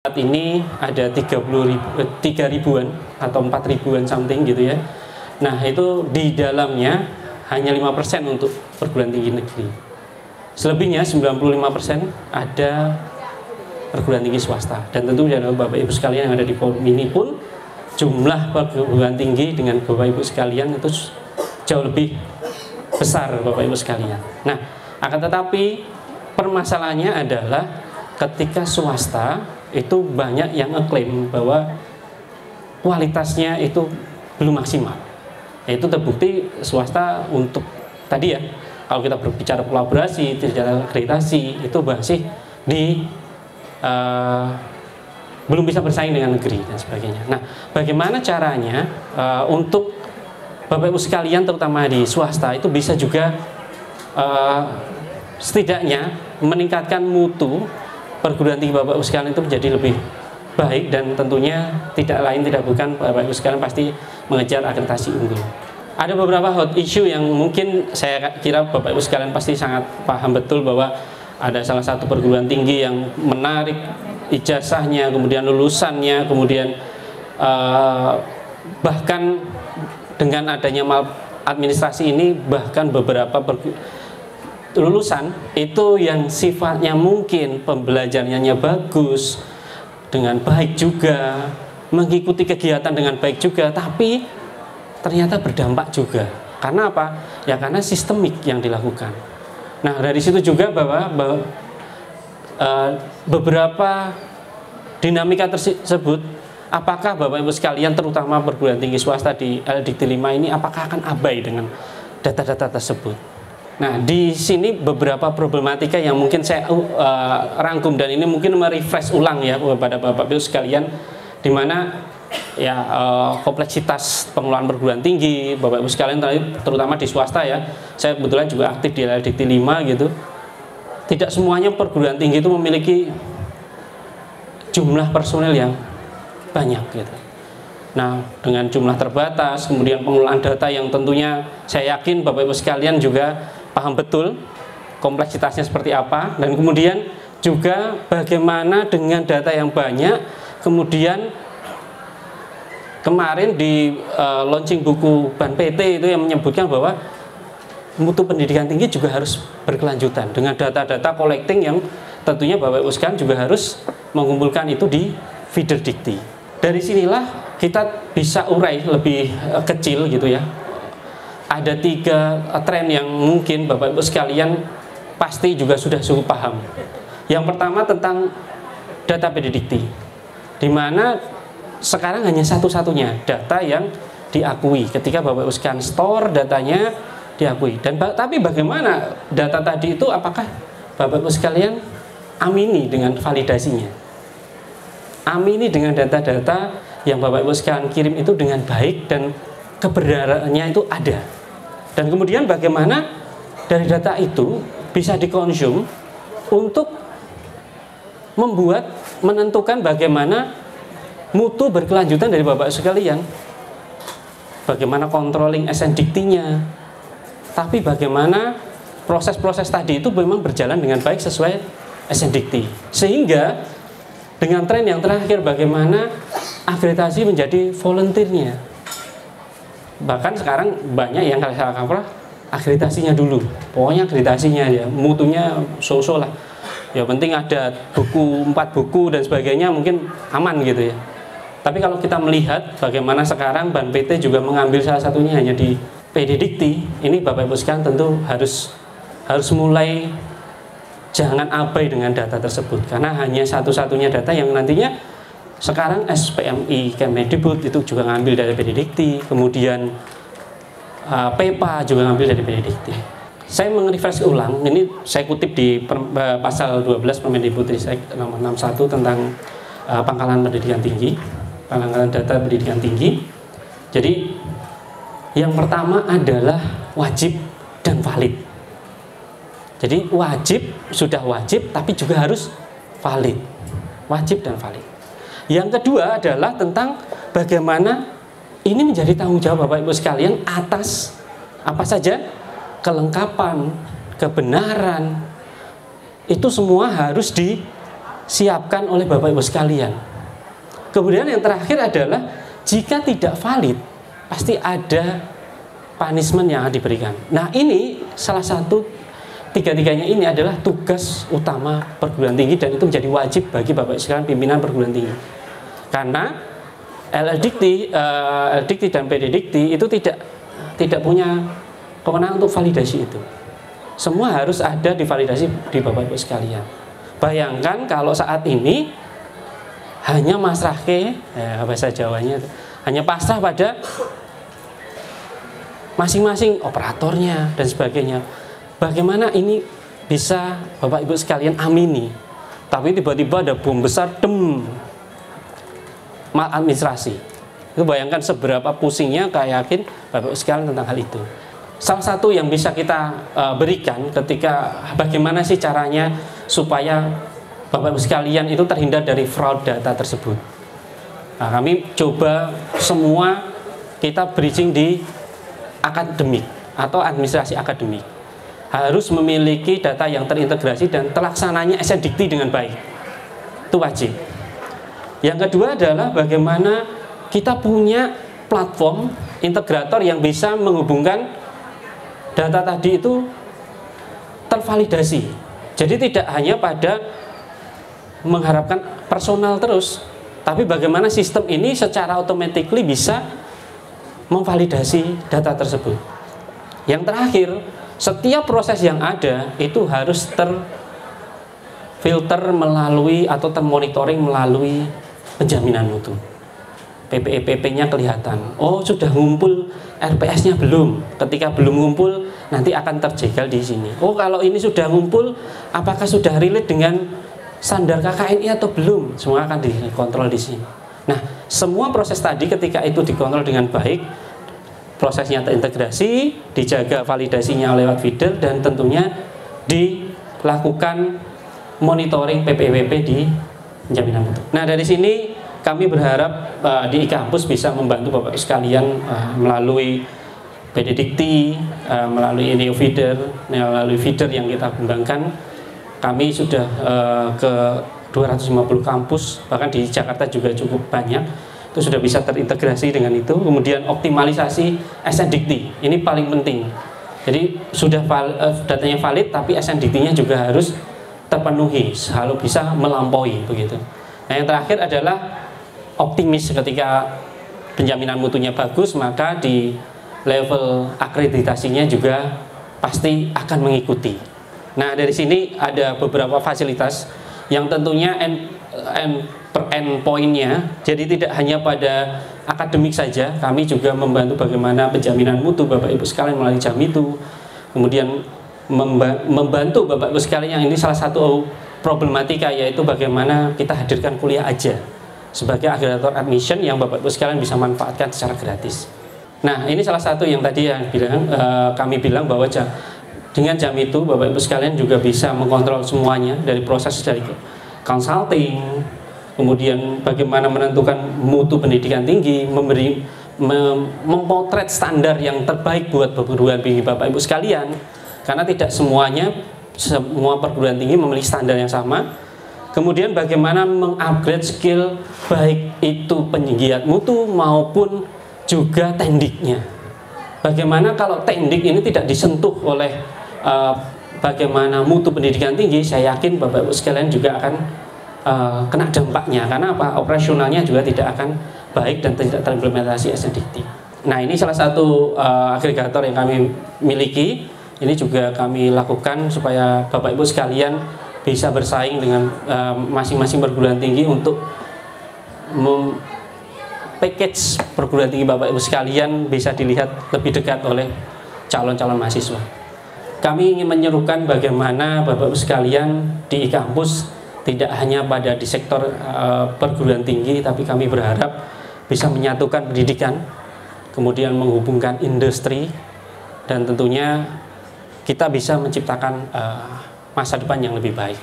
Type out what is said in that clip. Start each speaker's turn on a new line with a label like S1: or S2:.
S1: Saat ini ada 3 ribuan atau 4 ribuan something gitu ya. Nah itu di dalamnya hanya 5% untuk perguruan tinggi negeri. Selebihnya 95% ada perguruan tinggi swasta. Dan tentu Bapak Ibu sekalian yang ada di forum ini pun jumlah perguruan tinggi dengan Bapak Ibu sekalian itu jauh lebih besar Bapak Ibu sekalian. Nah akan tetapi permasalahannya adalah ketika swasta itu banyak yang ngeklaim bahwa kualitasnya itu belum maksimal. Itu terbukti swasta untuk tadi ya, kalau kita berbicara kolaborasi, bicara akreditasi itu masih di belum bisa bersaing dengan negeri dan sebagainya. Nah, bagaimana caranya untuk Bapak Ibu sekalian terutama di swasta itu bisa juga setidaknya meningkatkan mutu perguruan tinggi Bapak Ibu sekalian itu menjadi lebih baik, dan tentunya tidak lain tidak bukan Bapak Ibu sekalian pasti mengejar akreditasi unggul. Ada beberapa hot issue yang mungkin saya kira Bapak Ibu sekalian pasti sangat paham betul bahwa ada salah satu perguruan tinggi yang menarik ijazahnya, kemudian lulusannya, kemudian bahkan dengan adanya maladministrasi ini bahkan beberapa lulusan itu yang sifatnya mungkin pembelajarannya bagus, dengan baik juga, mengikuti kegiatan dengan baik juga, tapi ternyata berdampak juga. Karena apa? Ya karena sistemik yang dilakukan. Nah dari situ juga bahwa beberapa dinamika tersebut, apakah Bapak Ibu sekalian terutama perguruan tinggi swasta di LDikti 5 ini apakah akan abai dengan data-data tersebut? Nah, di sini beberapa problematika yang mungkin saya rangkum, dan ini mungkin merefresh ulang ya kepada Bapak Ibu sekalian, di mana ya kompleksitas pengelolaan perguruan tinggi Bapak Ibu sekalian terutama di swasta ya. Saya kebetulan juga aktif di LDikti 5 gitu. Tidak semuanya perguruan tinggi itu memiliki jumlah personel yang banyak gitu. Nah, dengan jumlah terbatas, kemudian pengelolaan data yang tentunya saya yakin Bapak Ibu sekalian juga paham betul kompleksitasnya seperti apa, dan kemudian juga bagaimana dengan data yang banyak, kemudian kemarin di launching buku Ban PT itu yang menyebutkan bahwa mutu pendidikan tinggi juga harus berkelanjutan dengan data-data collecting yang tentunya Bapak Ibu sekalian juga harus mengumpulkan itu di feeder dikti. Dari sinilah kita bisa urai lebih kecil gitu ya. Ada 3 tren yang mungkin Bapak Ibu sekalian pasti juga sudah cukup paham. Yang pertama tentang data pendidikti, di mana sekarang hanya satu-satunya data yang diakui. Ketika Bapak Ibu sekalian store datanya diakui. Dan tapi bagaimana data tadi itu, apakah Bapak Ibu sekalian amini dengan validasinya? Amini dengan data-data yang Bapak Ibu sekalian kirim itu dengan baik dan kebenarannya itu ada. Dan kemudian bagaimana dari data itu bisa dikonsum untuk menentukan bagaimana mutu berkelanjutan dari Bapak sekalian. Bagaimana controlling SNDikti-nya. Tapi bagaimana proses-proses tadi itu memang berjalan dengan baik sesuai SNDikti. Sehingga dengan tren yang terakhir bagaimana akreditasi menjadi volunteernya. Bahkan sekarang banyak yang kalau salah kaprah akreditasinya dulu. Pokoknya akreditasinya ya, mutunya so-so lah. Ya penting ada buku, 4 buku dan sebagainya mungkin aman gitu ya. Tapi kalau kita melihat bagaimana sekarang Ban PT juga mengambil salah satunya hanya di PD Dikti, ini Bapak Ibu sekalian tentu harus mulai jangan abai dengan data tersebut, karena hanya satu-satunya data yang nantinya sekarang SPMI Kemdikbud itu juga ngambil dari PD Dikti, kemudian PEPA juga ngambil dari PD Dikti. Saya mengrefresh ulang, ini saya kutip di pasal 12 Permendikbudristek nomor 61 tentang pangkalan pendidikan tinggi, pangkalan data pendidikan tinggi. Jadi yang pertama adalah wajib dan valid. Jadi wajib, sudah wajib, tapi juga harus valid. Wajib dan valid. Yang kedua adalah tentang bagaimana ini menjadi tanggung jawab Bapak Ibu sekalian atas apa saja kelengkapan, kebenaran, itu semua harus siapkan oleh Bapak Ibu sekalian. Kemudian yang terakhir adalah jika tidak valid, pasti ada punishment yang diberikan. Nah, ini salah satu, tiga-tiganya ini adalah tugas utama perguruan tinggi, dan itu menjadi wajib bagi Bapak Ibu sekalian pimpinan perguruan tinggi. Karena LDikti dan PDikti itu tidak punya kewenangan untuk validasi itu. Semua harus ada divalidasi di Bapak Ibu sekalian. Bayangkan kalau saat ini hanya masrahke, bahasa Jawanya itu, hanya pasrah pada masing-masing operatornya dan sebagainya. Bagaimana ini bisa Bapak Ibu sekalian amini? Tapi tiba-tiba ada bom besar, maladministrasi. Itu bayangkan seberapa pusingnya, kayak yakin Bapak Ibu sekalian tentang hal itu. Salah satu yang bisa kita berikan ketika bagaimana sih caranya supaya Bapak Ibu sekalian itu terhindar dari fraud data tersebut. Nah, kami coba semua kita bridging di akademik atau administrasi akademik. Harus memiliki data yang terintegrasi dan terlaksananya SNDikti dengan baik. Itu wajib. Yang kedua adalah bagaimana kita punya platform integrator yang bisa menghubungkan data tadi itu tervalidasi. Jadi tidak hanya pada mengharapkan personal terus, tapi bagaimana sistem ini secara automatically bisa memvalidasi data tersebut. Yang terakhir, setiap proses yang ada itu harus terfilter melalui atau termonitoring melalui penjaminan mutu. PPEPP-nya kelihatan. Oh, sudah ngumpul, RPS-nya belum. Ketika belum ngumpul, nanti akan terjegal di sini. Oh, kalau ini sudah ngumpul, apakah sudah relate dengan standar KKNI atau belum? Semua akan dikontrol di sini. Nah, semua proses tadi ketika itu dikontrol dengan baik, prosesnya terintegrasi, dijaga validasinya lewat feeder, dan tentunya dilakukan monitoring PPWP di penjaminan mutu. Nah, dari sini kami berharap di iKampus bisa membantu Bapak sekalian melalui PDikti, melalui Neo Feeder, melalui feeder yang kita kembangkan. Kami sudah ke 250 kampus, bahkan di Jakarta juga cukup banyak. Itu sudah bisa terintegrasi dengan itu. Kemudian optimalisasi SNDikti, ini paling penting. Jadi sudah datanya valid, tapi SNDikti-nya juga harus terpenuhi, selalu bisa melampaui begitu. Nah, yang terakhir adalah optimis. Ketika penjaminan mutunya bagus, maka di level akreditasinya juga pasti akan mengikuti. Nah, dari sini ada beberapa fasilitas yang tentunya endpoint-nya, jadi tidak hanya pada akademik saja. Kami juga membantu bagaimana penjaminan mutu Bapak Ibu sekalian melalui Jamitu. Kemudian membantu Bapak Ibu sekalian yang ini salah satu problematika, yaitu bagaimana kita hadirkan kuliah aja sebagai agregator admission yang Bapak Ibu sekalian bisa manfaatkan secara gratis. Nah, ini salah satu yang tadi yang kami bilang bahwa dengan Jamitu Bapak Ibu sekalian juga bisa mengontrol semuanya, dari proses dari consulting, kemudian bagaimana menentukan mutu pendidikan tinggi, memotret standar yang terbaik buat perguruan tinggi Bapak Ibu sekalian, karena tidak semua perguruan tinggi memiliki standar yang sama. Kemudian bagaimana mengupgrade skill baik itu penggiat mutu maupun juga tendiknya. Bagaimana kalau tendik ini tidak disentuh oleh bagaimana mutu pendidikan tinggi, saya yakin Bapak Ibu sekalian juga akan kena dampaknya. Karena apa? Operasionalnya juga tidak akan baik dan tidak terimplementasi SNDikti. Nah, ini salah satu agregator yang kami miliki. Ini juga kami lakukan supaya Bapak Ibu sekalian bisa bersaing dengan masing-masing perguruan tinggi untuk package perguruan tinggi Bapak Ibu sekalian bisa dilihat lebih dekat oleh calon-calon mahasiswa. Kami ingin menyerukan bagaimana Bapak Ibu sekalian di iKampus tidak hanya pada di sektor perguruan tinggi, tapi kami berharap bisa menyatukan pendidikan, kemudian menghubungkan industri, dan tentunya kita bisa menciptakan masa depan yang lebih baik.